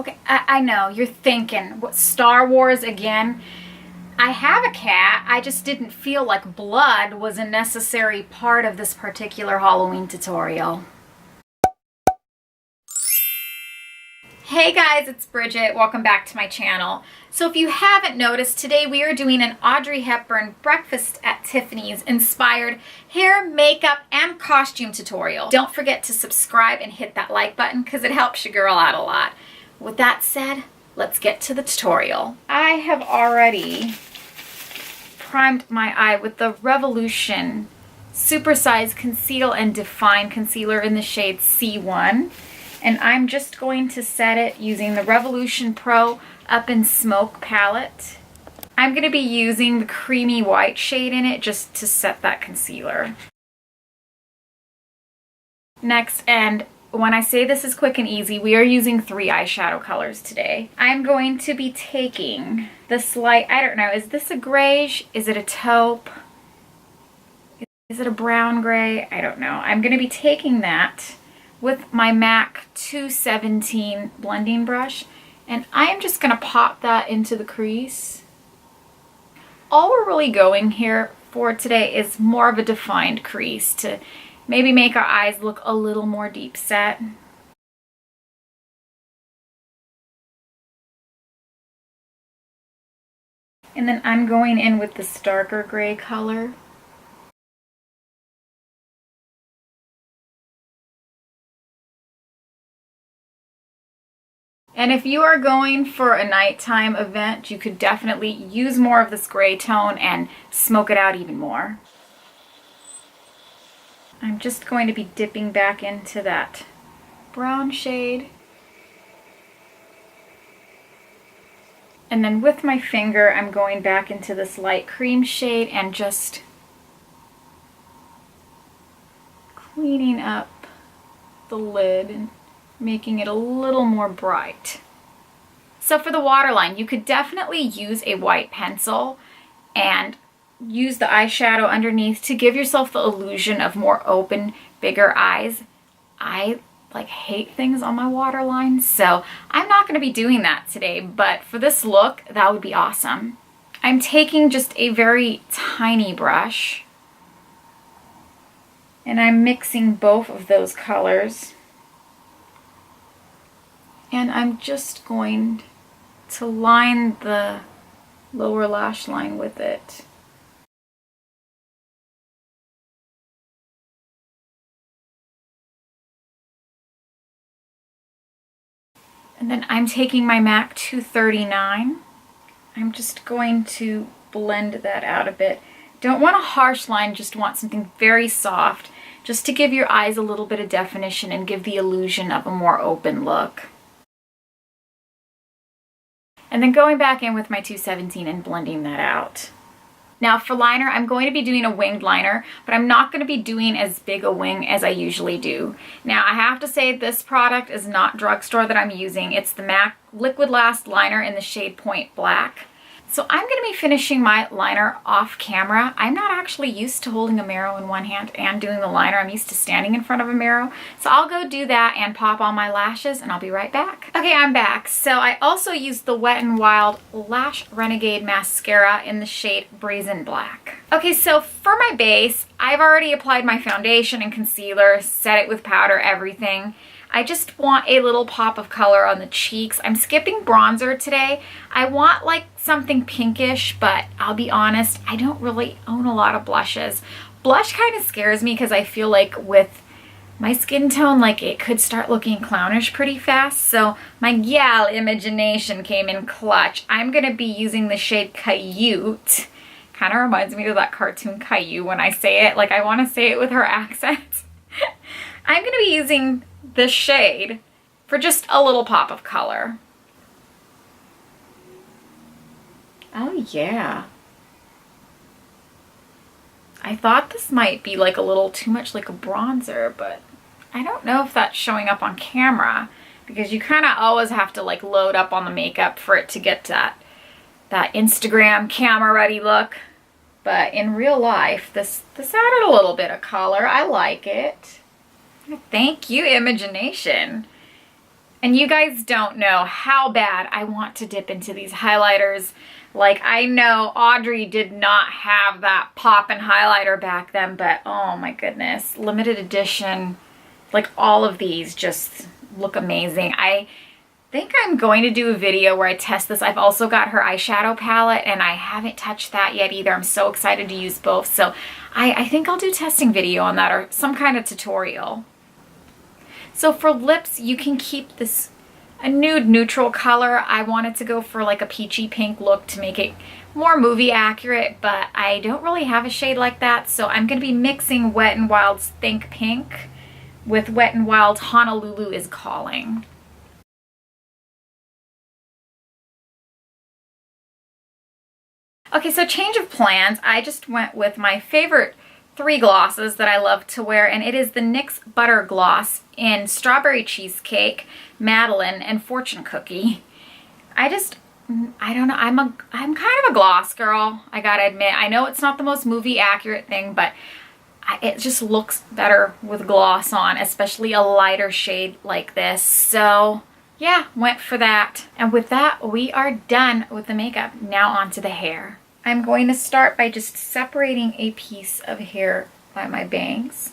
Okay, I know, you're thinking, what, Star Wars again? I have a cat, I just didn't feel like blood was a necessary part of this particular Halloween tutorial. Hey guys, it's Bridget. Welcome back to my channel. So if you haven't noticed, today we are doing an Audrey Hepburn Breakfast at Tiffany's inspired hair, makeup, and costume tutorial. Don't forget to subscribe and hit that like button because it helps your girl out a lot. With that said, let's get to the tutorial. I have already primed my eye with the Revolution Supersize Conceal and Define Concealer in the shade C1. And I'm just going to set it using the Revolution Pro Up in Smoke palette. I'm going to be using the creamy white shade in it just to set that concealer. Next, and when I say this is quick and easy, we are using 3 eyeshadow colors today. I'm going to be taking this light, I don't know, is this a grayish? Is it a taupe? Is it a brown gray? I don't know. I'm going to be taking that with my MAC 217 blending brush, and I'm just going to pop that into the crease. All we're really going here for today is more of a defined crease to maybe make our eyes look a little more deep set. And then I'm going in with this darker gray color. And if you are going for a nighttime event, you could definitely use more of this gray tone and smoke it out even more. I'm just going to be dipping back into that brown shade. And then with my finger, I'm going back into this light cream shade and just cleaning up the lid and making it a little more bright. So for the waterline, you could definitely use a white pencil and use the eyeshadow underneath to give yourself the illusion of more open, bigger eyes. I hate things on my waterline, so I'm not going to be doing that today, but for this look, that would be awesome. I'm taking just a very tiny brush and I'm mixing both of those colors. And I'm just going to line the lower lash line with it. And then I'm taking my MAC 239. I'm just going to blend that out a bit. Don't want a harsh line, just want something very soft, just to give your eyes a little bit of definition and give the illusion of a more open look. And then going back in with my 217 and blending that out. Now for liner, I'm going to be doing a winged liner, but I'm not going to be doing as big a wing as I usually do. Now I have to say this product is not drugstore that I'm using. It's the MAC Liquidlast liner in the shade Point Black. So I'm going to be finishing my liner off camera. I'm not actually used to holding a mirror in one hand and doing the liner. I'm used to standing in front of a mirror. So I'll go do that and pop on my lashes and I'll be right back. Okay, I'm back. So I also used the Wet n Wild Lash Renegade mascara in the shade Brazen Black. Okay, so for my base, I've already applied my foundation and concealer, set it with powder, everything. I just want a little pop of color on the cheeks. I'm skipping bronzer today. I want like something pinkish, but I'll be honest, I don't really own a lot of blushes. Blush kind of scares me because I feel like with my skin tone, like it could start looking clownish pretty fast. So my gal Imogenation came in clutch. I'm going to be using the shade Cayooott. Kind of reminds me of that cartoon Caillou when I say it. Like I want to say it with her accent. I'm going to be using this shade for just a little pop of color. Oh yeah. I thought this might be like a little too much like a bronzer, but I don't know if that's showing up on camera because you kind of always have to like load up on the makeup for it to get that Instagram camera ready look. But in real life, this added a little bit of color. I like it. Thank you, Imogenation. And you guys don't know how bad I want to dip into these highlighters. Like, I know Audrey did not have that poppin' highlighter back then, but oh my goodness, limited edition. Like, all of these just look amazing. I think I'm going to do a video where I test this. I've also got her eyeshadow palette and I haven't touched that yet either. I'm so excited to use both. So I think I'll do a testing video on that or some kind of tutorial. So for lips, you can keep this a nude neutral color. I wanted to go for like a peachy pink look to make it more movie accurate, but I don't really have a shade like that. So I'm going to be mixing Wet n Wild's Think Pink with Wet n Wild's Honolulu is Calling. Okay, so change of plans. I just went with my favorite 3 glosses that I love to wear, and it is the NYX Butter Gloss in Strawberry Cheesecake, Madeleine, and Fortune Cookie. I don't know, I'm kind of a gloss girl, I gotta admit. I know it's not the most movie accurate thing, but it just looks better with gloss on, especially a lighter shade like this. So yeah, went for that. And with that, we are done with the makeup. Now onto the hair. I'm going to start by just separating a piece of hair by my bangs.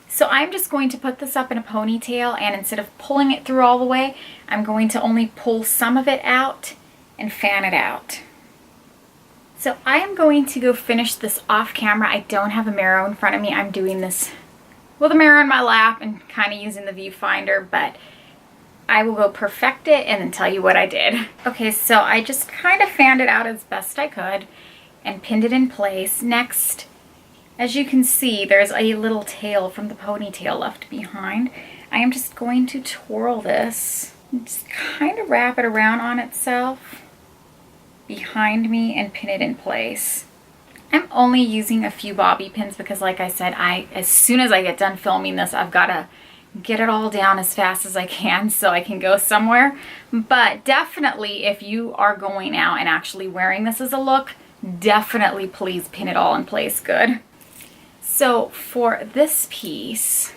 So I'm just going to put this up in a ponytail, and instead of pulling it through all the way, I'm going to only pull some of it out and fan it out. So I am going to go finish this off camera. I don't have a mirror in front of me. I'm doing this with a mirror in my lap and kind of using the viewfinder, but I will go perfect it and then tell you what I did. Okay, so I just kind of fanned it out as best I could and pinned it in place. Next, as you can see, there's a little tail from the ponytail left behind. I am just going to twirl this and just kind of wrap it around on itself behind me and pin it in place. I'm only using a few bobby pins because, like I said, as soon as I get done filming this, I've got to get it all down as fast as I can so I can go somewhere. But definitely, if you are going out and actually wearing this as a look, definitely please pin it all in place good. So for this piece,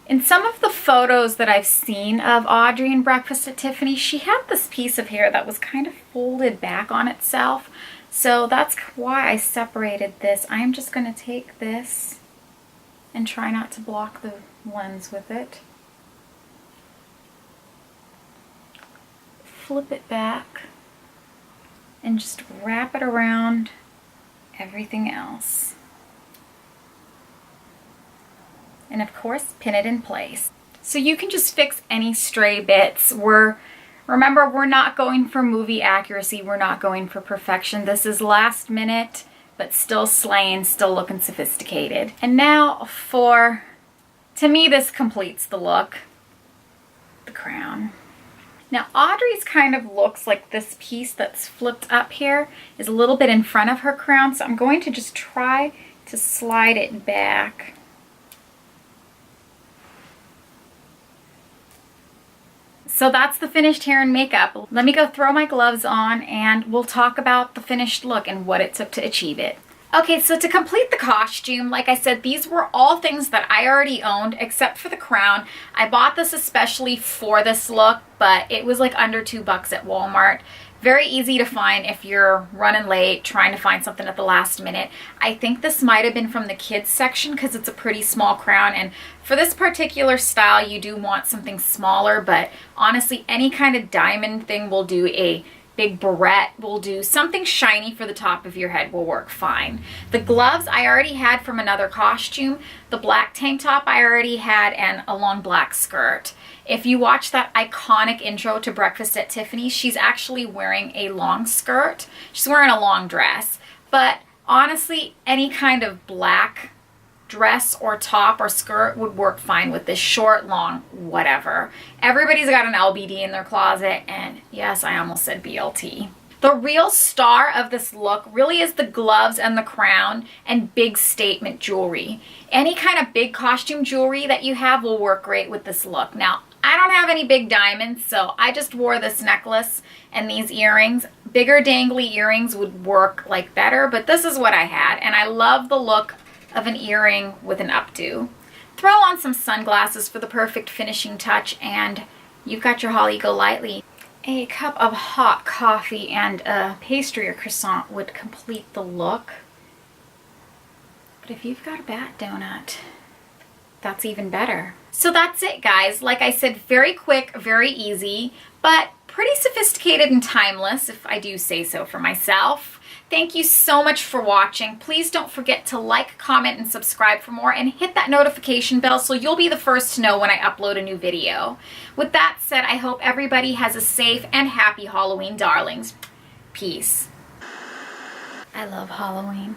in some of the photos that I've seen of Audrey in Breakfast at Tiffany, she had this piece of hair that was kind of folded back on itself. So that's why I separated this. I'm just going to take this and try not to block the lens with it. Flip it back and just wrap it around everything else. And of course, pin it in place. So you can just fix any stray bits. Remember, we're not going for movie accuracy. We're not going for perfection. This is last minute, but still slaying, still looking sophisticated. And now to me, this completes the look, the crown. Now, Audrey's kind of looks like this piece that's flipped up here is a little bit in front of her crown. So I'm going to just try to slide it back. So that's the finished hair and makeup. Let me go throw my gloves on and we'll talk about the finished look and what it took to achieve it. Okay, so to complete the costume, like I said, these were all things that I already owned except for the crown. I bought this especially for this look, but it was like under $2 at Walmart. Very easy to find if you're running late, trying to find something at the last minute. I think this might have been from the kids section because it's a pretty small crown, and for this particular style you do want something smaller, but honestly any kind of diamond thing will do. A big barrette will do. Something shiny for the top of your head will work fine. The gloves I already had from another costume. The black tank top I already had, and a long black skirt. If you watch that iconic intro to Breakfast at Tiffany, she's actually wearing a long skirt. She's wearing a long dress. But honestly, any kind of black dress or top or skirt would work fine with this. Short, long, whatever. Everybody's got an LBD in their closet, and yes, I almost said BLT. The real star of this look really is the gloves and the crown and big statement jewelry. Any kind of big costume jewelry that you have will work great with this look. Now, I don't have any big diamonds, so I just wore this necklace and these earrings, bigger dangly earrings would work like better, but this is what I had, and I love the look of an earring with an updo. Throw on some sunglasses for the perfect finishing touch, and you've got your Holly Golightly. A cup of hot coffee and a pastry or croissant would complete the look. But if you've got a bat donut, that's even better. So that's it, guys. Like I said, very quick, very easy, but pretty sophisticated and timeless, if I do say so for myself. Thank you so much for watching. Please don't forget to like, comment, and subscribe for more, and hit that notification bell so you'll be the first to know when I upload a new video. With that said, I hope everybody has a safe and happy Halloween, darlings. Peace. I love Halloween.